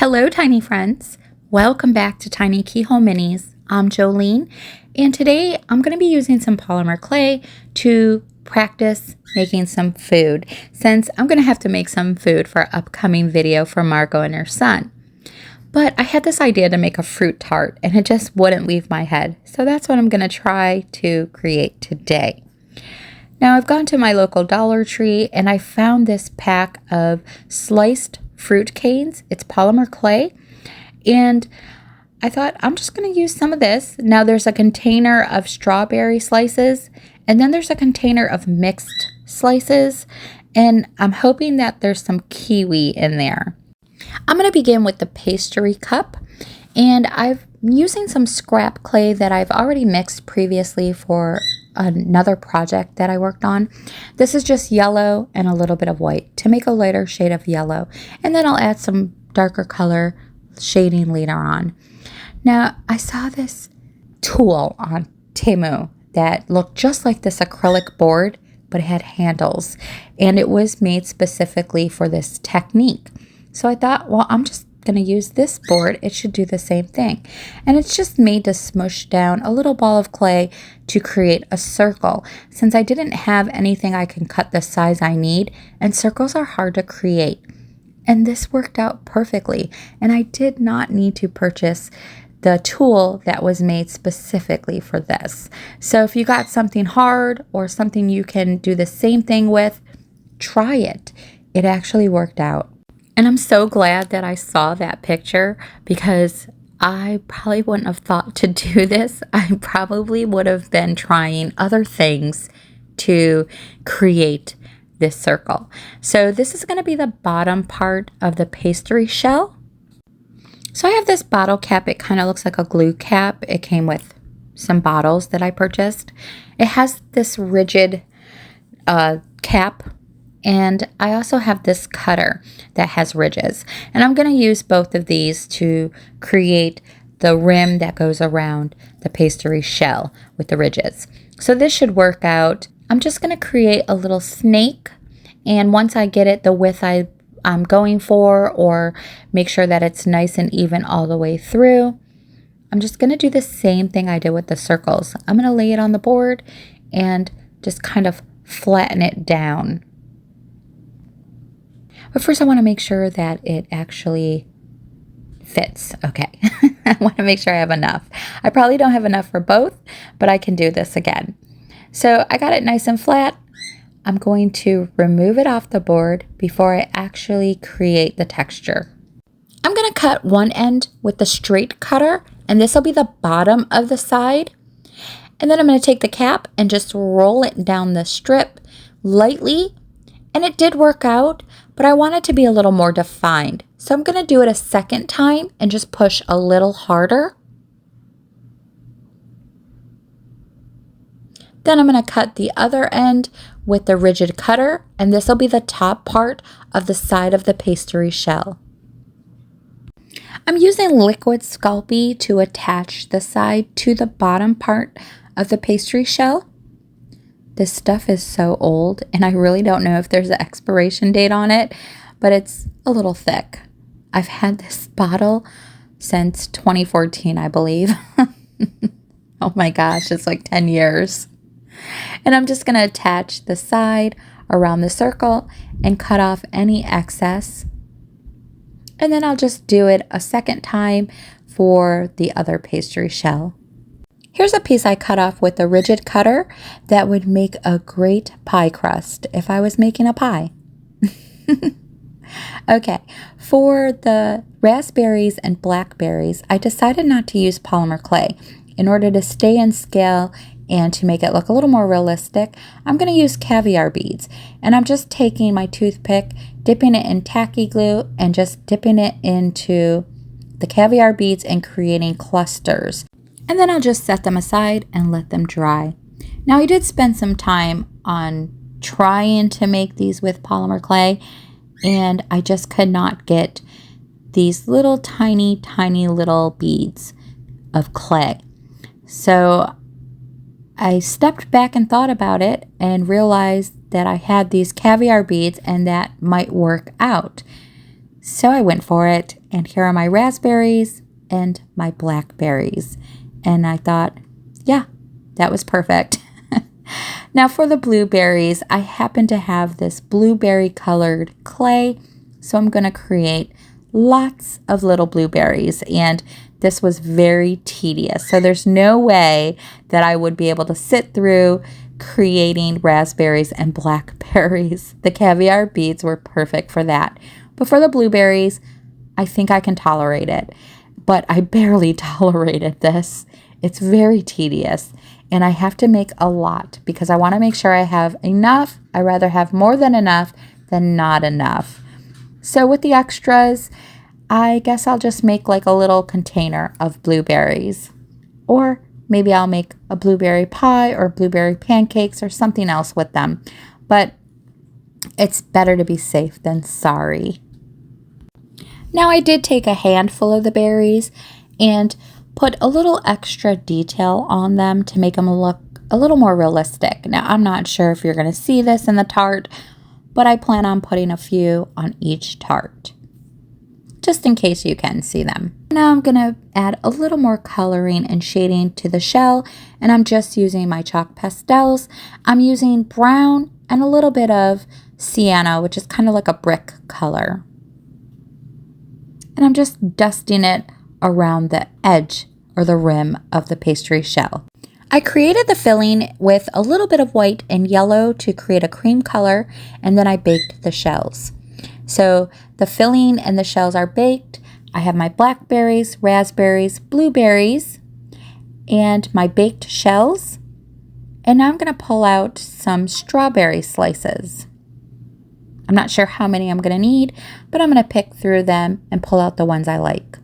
Hello, tiny friends. Welcome back to TinyKeyHoleMinis. I'm Jolene, and today I'm going to be using some polymer clay to practice making some food, since I'm going to have to make some food for an upcoming video for Margot and her son. But I had this idea to make a fruit tart, and it just wouldn't leave my head. So that's what I'm going to try to create today. Now, I've gone to my local Dollar Tree, and I found this pack of sliced fruit canes. It's polymer clay, and I thought I'm just going to use some of this. Now there's a container of strawberry slices, and then there's a container of mixed slices, and I'm hoping that there's some kiwi in there. I'm going to begin with the pastry cup, and I'm using some scrap clay that I've already mixed previously for another project that I worked on. This is just yellow and a little bit of white to make a lighter shade of yellow, and then I'll add some darker color shading later on. Now, I saw this tool on Temu that looked just like this acrylic board, but it had handles, and it was made specifically for this technique. So I thought, well, I'm just going to use this board. It should do the same thing. And it's just made to smush down a little ball of clay to create a circle, since I didn't have anything I can cut the size I need, and circles are hard to create. And this worked out perfectly, and I did not need to purchase the tool that was made specifically for this. So if you got something hard or something you can do the same thing with, try it. It actually worked out. And I'm so glad that I saw that picture, because I probably wouldn't have thought to do this. I probably would have been trying other things to create this circle. So this is going to be the bottom part of the pastry shell. So I have this bottle cap. It kind of looks like a glue cap. It came with some bottles that I purchased. It has this rigid cap. And I also have this cutter that has ridges. And I'm going to use both of these to create the rim that goes around the pastry shell with the ridges. So this should work out. I'm just going to create a little snake. And once I get it the width I'm going for, or make sure that it's nice and even all the way through, I'm just going to do the same thing I did with the circles. I'm going to lay it on the board and just kind of flatten it down. But first I want to make sure that it actually fits. Okay, I want to make sure I have enough. I probably don't have enough for both, but I can do this again. So I got it nice and flat. I'm going to remove it off the board before I actually create the texture. I'm going to cut one end with the straight cutter, and this will be the bottom of the side. And then I'm going to take the cap and just roll it down the strip lightly. And it did work out, but I want it to be a little more defined. So I'm going to do it a second time and just push a little harder. Then I'm going to cut the other end with the rigid cutter, and this will be the top part of the side of the pastry shell. I'm using liquid Sculpey to attach the side to the bottom part of the pastry shell. This stuff is so old, and I really don't know if there's an expiration date on it, but it's a little thick. I've had this bottle since 2014, I believe. Oh my gosh, it's like 10 years. And I'm just going to attach the side around the circle and cut off any excess. And then I'll just do it a second time for the other pastry shell. Here's a piece I cut off with a rigid cutter that would make a great pie crust if I was making a pie. Okay, for the raspberries and blackberries, I decided not to use polymer clay. In order to stay in scale and to make it look a little more realistic, I'm going to use caviar beads. And I'm just taking my toothpick, dipping it in tacky glue, and just dipping it into the caviar beads and creating clusters. And then I'll just set them aside and let them dry. Now, I did spend some time on trying to make these with polymer clay, and I just could not get these little tiny little beads of clay. So I stepped back and thought about it and realized that I had these caviar beads and that might work out. So I went for it, and here are my raspberries and my blackberries. And I thought, yeah, that was perfect. Now for the blueberries, I happen to have this blueberry colored clay, so I'm going to create lots of little blueberries, and this was very tedious. So there's no way that I would be able to sit through creating raspberries and blackberries. The caviar beads were perfect for that. But for the blueberries, I think I can tolerate it. But I barely tolerated this. It's very tedious. And I have to make a lot because I want to make sure I have enough. I'd rather have more than enough than not enough. So with the extras, I guess I'll just make like a little container of blueberries. Or maybe I'll make a blueberry pie or blueberry pancakes or something else with them. But it's better to be safe than sorry. Now I did take a handful of the berries and put a little extra detail on them to make them look a little more realistic. Now I'm not sure if you're going to see this in the tart, but I plan on putting a few on each tart, just in case you can see them. Now I'm going to add a little more coloring and shading to the shell, and I'm just using my chalk pastels. I'm using brown and a little bit of sienna, which is kind of like a brick color. And I'm just dusting it around the edge or the rim of the pastry shell. I created the filling with a little bit of white and yellow to create a cream color, and then I baked the shells. So the filling and the shells are baked. I have my blackberries, raspberries, blueberries, and my baked shells. And now I'm going to pull out some strawberry slices. I'm not sure how many I'm going to need, but I'm going to pick through them and pull out the ones I like.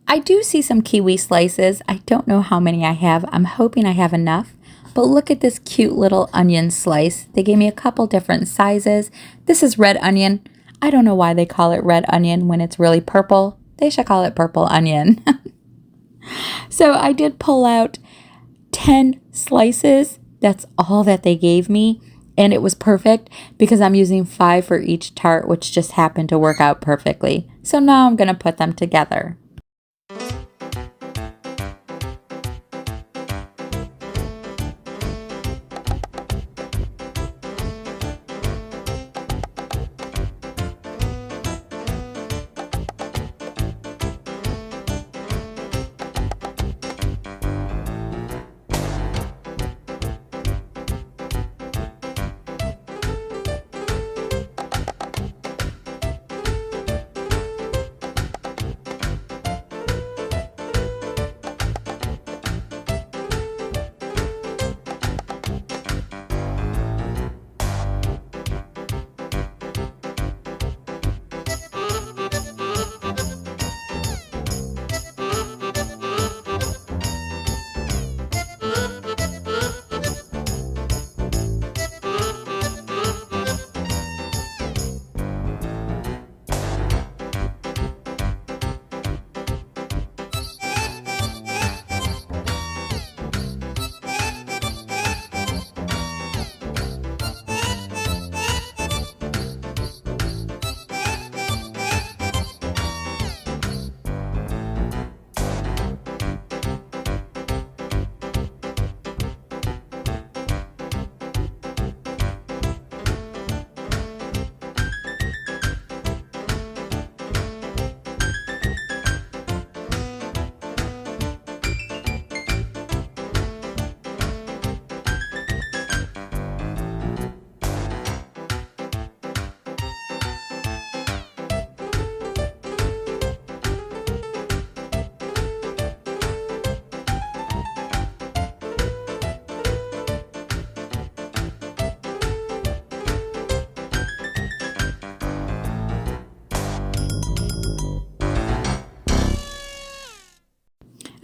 I do see some kiwi slices. I don't know how many I have. I'm hoping I have enough. But look at this cute little onion slice. They gave me a couple different sizes. This is red onion. I don't know why they call it red onion when it's really purple. They should call it purple onion. So I did pull out 10 slices. That's all that they gave me. And it was perfect because I'm using 5 for each tart, which just happened to work out perfectly. So now I'm going to put them together.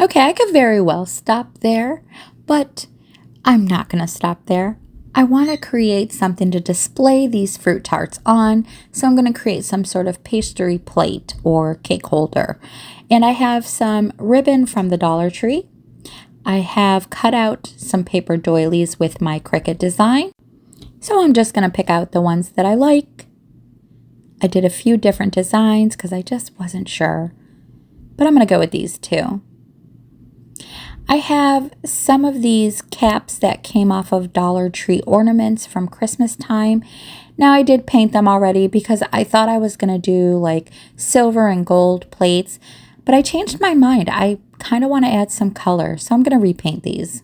Okay, I could very well stop there, but I'm not going to stop there. I want to create something to display these fruit tarts on, so I'm going to create some sort of pastry plate or cake holder. And I have some ribbon from the Dollar Tree. I have cut out some paper doilies with my Cricut design. So I'm just going to pick out the ones that I like. I did a few different designs because I just wasn't sure, but I'm going to go with these two. I have some of these caps that came off of Dollar Tree ornaments from Christmas time. Now I did paint them already because I thought I was going to do like silver and gold plates, but I changed my mind. I kind of want to add some color, so I'm going to repaint these.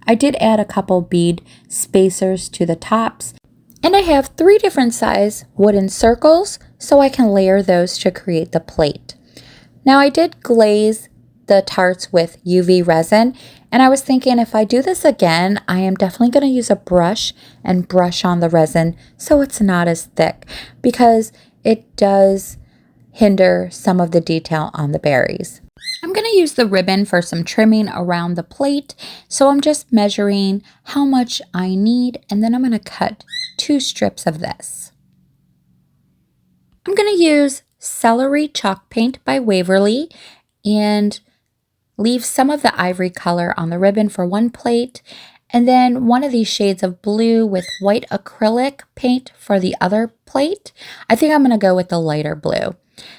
I did add a couple bead spacers to the tops, and I have 3 different size wooden circles so I can layer those to create the plate. Now I did glaze the tarts with UV resin, and I was thinking if I do this again, I am definitely going to use a brush and brush on the resin so it's not as thick, because it does hinder some of the detail on the berries. I'm going to use the ribbon for some trimming around the plate, so I'm just measuring how much I need, and then I'm going to cut 2 strips of this. I'm going to use Celery Chalk Paint by Waverly and leave some of the ivory color on the ribbon for one plate, and then one of these shades of blue with white acrylic paint for the other plate. I think I'm going to go with the lighter blue.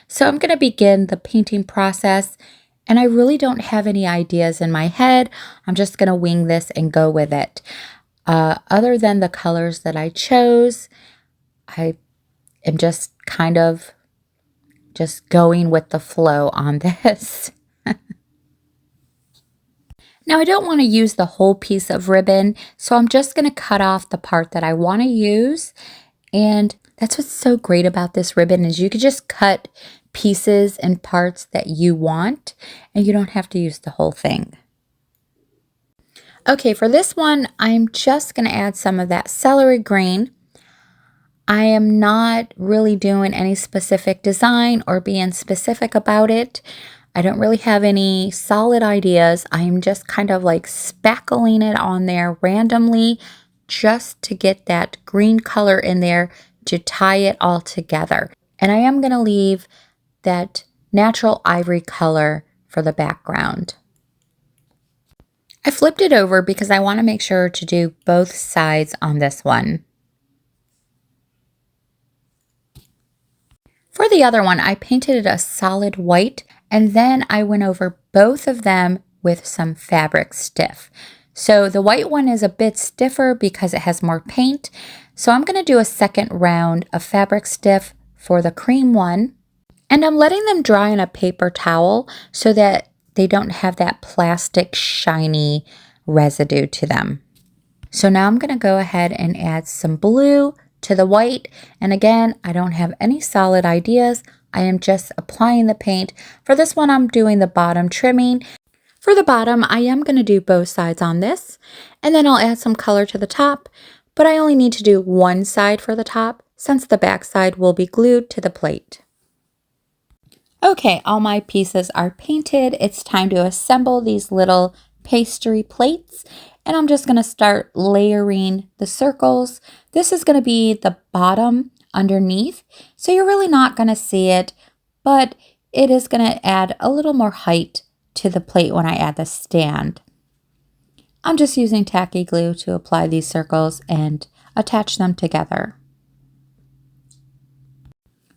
So I'm going to begin the painting process, and I really don't have any ideas in my head. I'm just going to wing this and go with it. Other than the colors that I chose, I am just kind of just going with the flow on this. Now I don't want to use the whole piece of ribbon, so I'm just going to cut off the part that I want to use. And that's what's so great about this ribbon is you could just cut pieces and parts that you want, and you don't have to use the whole thing. Okay, for this one, I'm just going to add some of that celery green. I am not really doing any specific design or being specific about it. I don't really have any solid ideas. I'm just kind of like spackling it on there randomly just to get that green color in there to tie it all together. And I am going to leave that natural ivory color for the background. I flipped it over because I want to make sure to do both sides on this one. For the other one, I painted it a solid white, and then I went over both of them with some fabric stiff. So the white one is a bit stiffer because it has more paint. So I'm going to do a second round of fabric stiff for the cream one. And I'm letting them dry on a paper towel so that they don't have that plastic shiny residue to them. So now I'm going to go ahead and add some blue to the white, and again, I don't have any solid ideas. I am just applying the paint. For this one, I'm doing the bottom trimming. For the bottom, I am going to do both sides on this, and then I'll add some color to the top, but I only need to do one side for the top since the back side will be glued to the plate. Okay, all my pieces are painted. It's time to assemble these little pastry plates. And I'm just going to start layering the circles. This is going to be the bottom underneath, so you're really not going to see it, but it is going to add a little more height to the plate when I add the stand. I'm just using tacky glue to apply these circles and attach them together.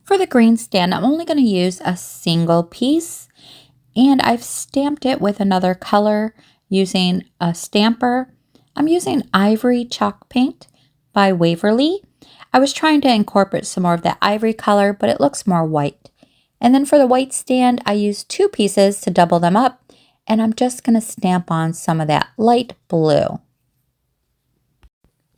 For the green stand, I'm only going to use a single piece, and I've stamped it with another color using a stamper. I'm using Ivory Chalk Paint by Waverly. I was trying to incorporate some more of that ivory color, but it looks more white. And then for the white stand, I used 2 pieces to double them up, and I'm just going to stamp on some of that light blue.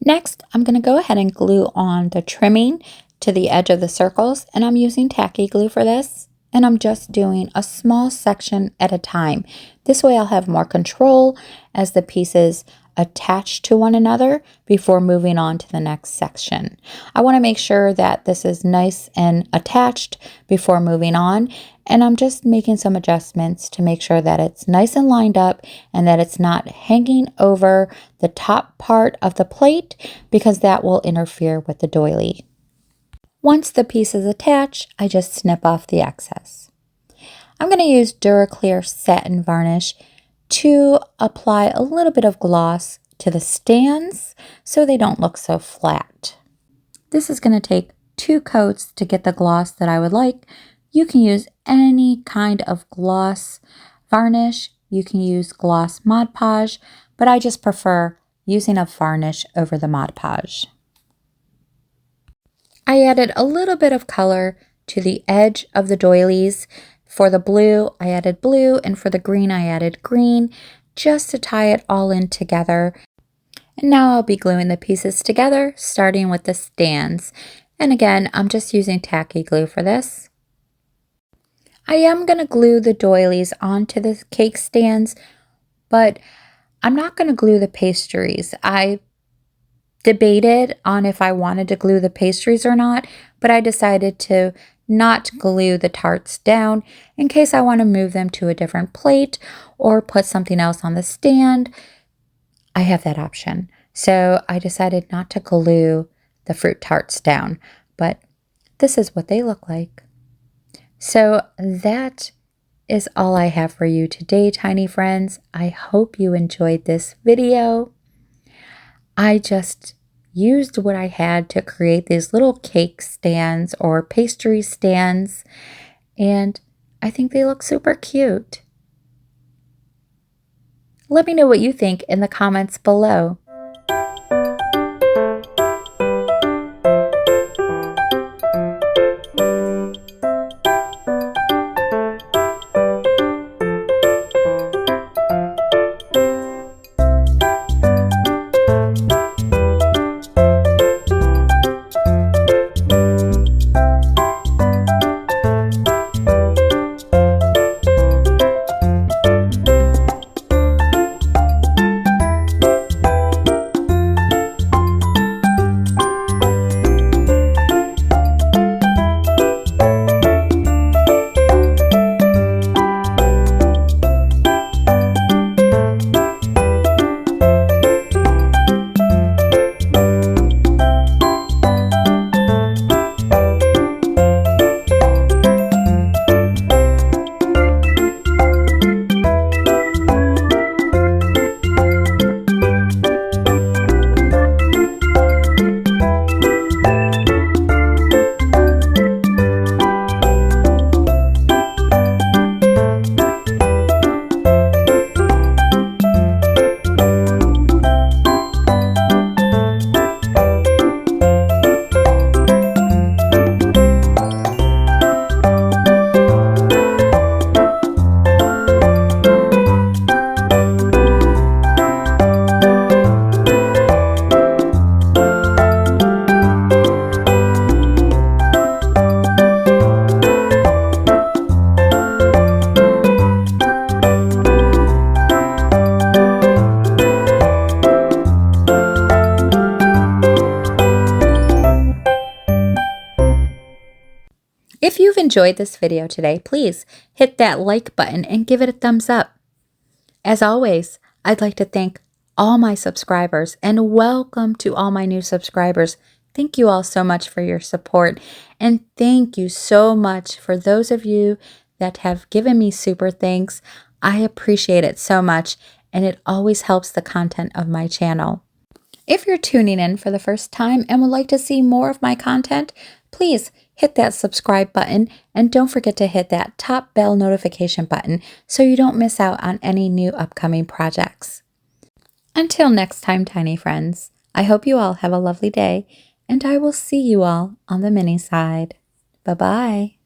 Next, I'm going to go ahead and glue on the trimming to the edge of the circles, and I'm using tacky glue for this. And I'm just doing a small section at a time. This way I'll have more control as the pieces attach to one another before moving on to the next section. I want to make sure that this is nice and attached before moving on, and I'm just making some adjustments to make sure that it's nice and lined up and that it's not hanging over the top part of the plate because that will interfere with the doily. Once the piece is attached, I just snip off the excess. I'm going to use Duraclear Satin Varnish to apply a little bit of gloss to the stands so they don't look so flat. This is going to take 2 coats to get the gloss that I would like. You can use any kind of gloss varnish. You can use gloss Mod Podge, but I just prefer using a varnish over the Mod Podge. I added a little bit of color to the edge of the doilies. For the blue, I added blue, and for the green, I added green, just to tie it all in together. And now I'll be gluing the pieces together, starting with the stands. And again, I'm just using tacky glue for this. I am going to glue the doilies onto the cake stands, but I'm not going to glue the pastries. I debated on if I wanted to glue the pastries or not, but I decided to not glue the tarts down in case I want to move them to a different plate or put something else on the stand. I have that option. So I decided not to glue the fruit tarts down, but this is what they look like. So that is all I have for you today, tiny friends. I hope you enjoyed this video. I just used what I had to create these little cake stands or pastry stands, and I think they look super cute. Let me know what you think in the comments below. If you've enjoyed this video today, please hit that like button and give it a thumbs up. As always, I'd like to thank all my subscribers and welcome to all my new subscribers. Thank you all so much for your support, and thank you so much for those of you that have given me super thanks. I appreciate it so much, and it always helps the content of my channel. If you're tuning in for the first time and would like to see more of my content, please hit that subscribe button and don't forget to hit that top bell notification button so you don't miss out on any new upcoming projects. Until next time, tiny friends, I hope you all have a lovely day, and I will see you all on the mini side. Bye-bye.